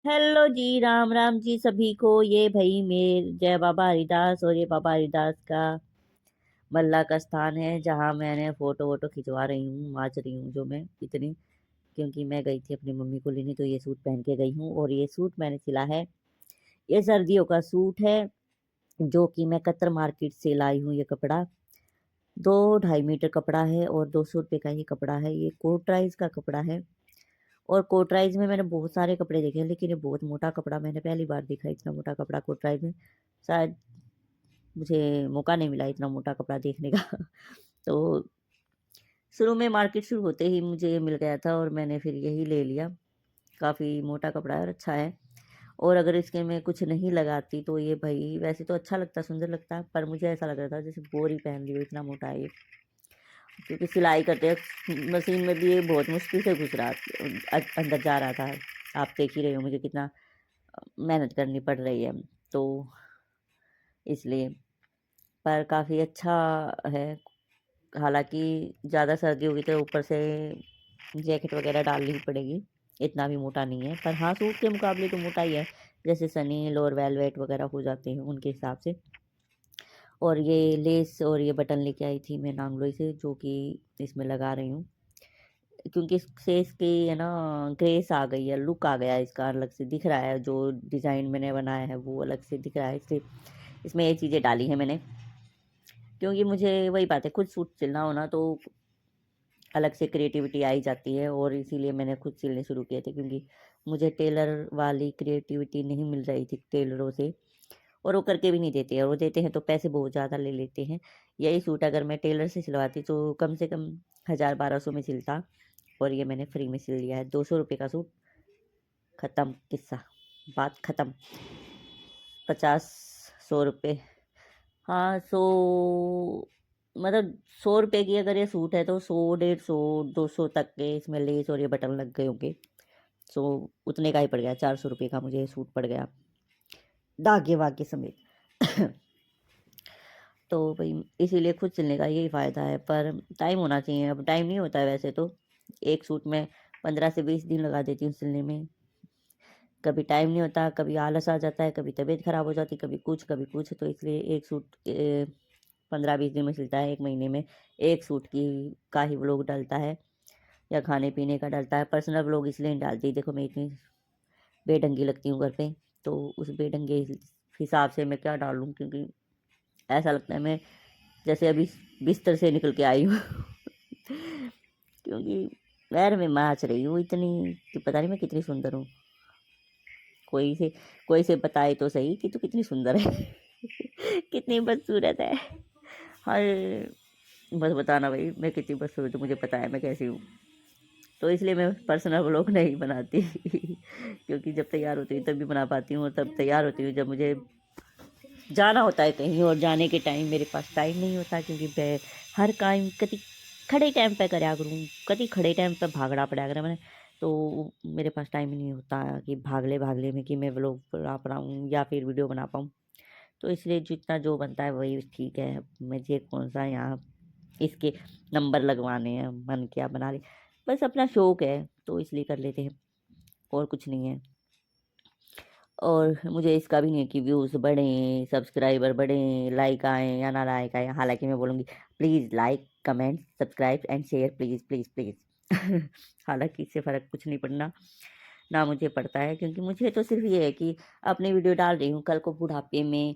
Hello जी, राम राम जी सभी को। ये भाई मेरे जय बाबा हरिदास और ये बाबा हरिदास का मल्ला का स्थान है, जहाँ मैंने फोटो वोटो खिंचवा रही हूँ, नाच रही हूँ जो मैं इतनी, क्योंकि मैं गई थी अपनी मम्मी को लेने, तो ये सूट पहन के गई हूँ। और ये सूट मैंने सिला है, ये सर्दियों का सूट है, जो कि मैं कतर मार्केट से लाई हूँ। ये कपड़ा 2-2.5 मीटर कपड़ा है और 200 रुपये का ही कपड़ा है। ये कोटराइज का कपड़ा है। और कोटराइज में मैंने बहुत सारे कपड़े देखे हैं, लेकिन ये बहुत मोटा कपड़ा मैंने पहली बार देखा। इतना मोटा कपड़ा कोटराइज में शायद मुझे मौका नहीं मिला इतना मोटा कपड़ा देखने का। तो शुरू में मार्केट शुरू होते ही मुझे मिल गया था और मैंने फिर यही ले लिया। काफ़ी मोटा कपड़ा है और अच्छा है। और अगर इसके में कुछ नहीं लगाती तो ये भाई वैसे तो अच्छा लगता, सुंदर लगता, पर मुझे ऐसा लग रहा था जैसे बोरी पहन ली हो, इतना मोटा है ये। क्योंकि सिलाई करते वक्त मशीन में भी ये बहुत मुश्किल से घुस रहा अंदर जा रहा था। आप देख ही रहे हो मुझे कितना मेहनत करनी पड़ रही है, तो इसलिए। पर काफ़ी अच्छा है। हालांकि ज़्यादा सर्दी होगी तो ऊपर से जैकेट वगैरह डालनी ही पड़ेगी। इतना भी मोटा नहीं है, पर हाँ सूट के मुकाबले तो मोटा ही है। जैसे सनील और वेलवेट वगैरह हो जाते हैं उनके हिसाब से। और ये लेस और ये बटन लेके आई थी मैं नांगलोई से, जो कि इसमें लगा रही हूँ। क्योंकि इससे इसकी है ना ग्रेस आ गई है, लुक आ गया है इसका, अलग से दिख रहा है। जो डिज़ाइन मैंने बनाया है वो अलग से दिख रहा है, इसलिए इसमें ये चीज़ें डाली हैं मैंने। क्योंकि मुझे वही बात है, खुद सूट सिलना हो ना तो अलग से क्रिएटिविटी आई जाती है, और इसीलिए मैंने खुद सिलने शुरू किए थे। क्योंकि मुझे टेलर वाली क्रिएटिविटी नहीं मिल रही थी टेलरों से, और वो करके भी नहीं देते हैं, और वो देते हैं तो पैसे बहुत ज़्यादा ले लेते हैं। यही सूट अगर मैं टेलर से सिलवाती तो कम से कम 1000-1200 में सिलता, और ये मैंने फ्री में सिल लिया है। 200 रुपये का सूट, ख़त्म किस्सा, बात ख़त्म। 50-100 रुपये, हाँ 100, मतलब 100 रुपये की अगर ये सूट है तो 100, 150, 200 तक के इसमें लेस और ये बटन लग गए होंगे। सो उतने का ही पड़ गया, 400 रुपये का मुझे ये सूट पड़ गया, धागे वागे समेत। तो भाई इसीलिए खुद सिलने का यही फ़ायदा है, पर टाइम होना चाहिए। अब टाइम नहीं होता है वैसे तो। एक सूट में 15 से 20 दिन लगा देती हूँ सिलने में। कभी टाइम नहीं होता, कभी आलस आ जाता है, कभी तबीयत ख़राब हो जाती, कभी कुछ कभी कुछ, तो इसलिए एक सूट 15-20 दिन में सिलता है। एक महीने में एक सूट की का ही व्लॉग डलता है, या खाने पीने का डलता है। पर्सनल व्लॉग इसलिए नहीं डालती, देखो मैं इतनी बेढंगी लगती हूँ घर पे, तो उस बेढंगे हिसाब से मैं क्या डालूँ, क्योंकि ऐसा लगता है मैं जैसे अभी बिस्तर से निकल के आई हूँ। क्योंकि पैर में नाच रही हूँ इतनी कि पता नहीं मैं कितनी सुंदर हूँ। कोई से कोई से बताए तो सही कि तू कितनी सुंदर है। कितनी बदसूरत है। हर बस बताना भाई मैं कितनी बदसूरत हूँ, मुझे पता है मैं कैसी हूँ। तो इसलिए मैं पर्सनल व्लॉग नहीं बनाती। क्योंकि जब तैयार होती हूँ तभी बना पाती हूँ, और तब तैयार होती हूँ जब मुझे जाना होता है कहीं, और जाने के टाइम मेरे पास टाइम नहीं होता। क्योंकि मैं हर काम कति खड़े टाइम पे कराया करूँ, कति खड़े टाइम पे भागना पड़ा करे मैंने, तो मेरे पास टाइम ही नहीं होता कि भागले भागले में कि मैं व्लॉग बना पाऊँ या फिर वीडियो बना पाऊँ। तो इसलिए जितना जो बनता है वही ठीक है। मुझे कौन सा यहाँ इसके नंबर लगवाने हैं, मन क्या बना ले, बस अपना शौक है तो इसलिए कर लेते हैं, और कुछ नहीं है। और मुझे इसका भी नहीं है कि व्यूज़ बढ़ें, सब्सक्राइबर बढ़ें, लाइक आएँ या ना लाइक आएँ। हालाँकि मैं बोलूँगी please like, comment, subscribe and share, please, please, please. हालाँकि इससे फ़र्क कुछ नहीं पड़ना, ना मुझे पड़ता है, क्योंकि मुझे तो सिर्फ़ ये है कि अपनी वीडियो डाल रही हूँ, कल को बुढ़ापे में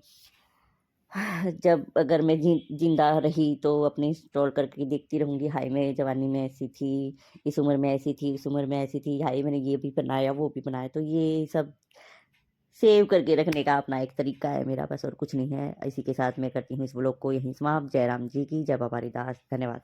जब अगर मैं ज़िंदा रही तो अपनी स्क्रॉल करके देखती रहूँगी, हाय मैं जवानी में ऐसी थी, इस उम्र में ऐसी थी, इस उम्र में ऐसी थी, हाय मैंने ये भी बनाया, वो भी बनाया। तो ये सब सेव करके रखने का अपना एक तरीका है मेरा, बस और कुछ नहीं है। इसी के साथ मैं करती हूँ इस व्लॉग को यहीं समाप्त। जय राम जी की जय, बाबा हरिदास, धन्यवाद।